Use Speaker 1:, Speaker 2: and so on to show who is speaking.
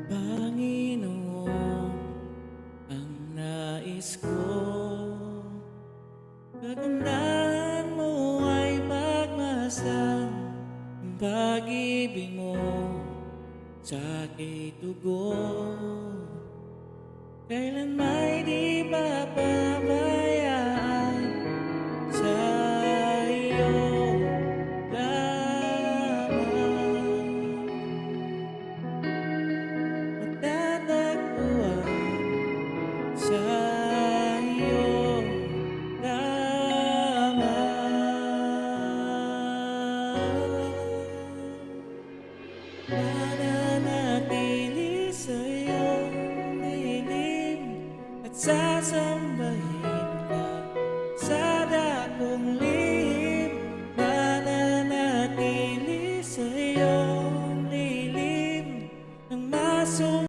Speaker 1: Panginoon, ang nais ko, kaganahan mo ay magmasdan ang pag-ibig mo sa aking tugon. Kailan may di papabayaan sa iyong lamang. Matatagpuan sa iyong lamang. Mananatili sa iyong dilim at sasambahin ka sa dakong lihim. Mananatili sa iyong lilim ng masong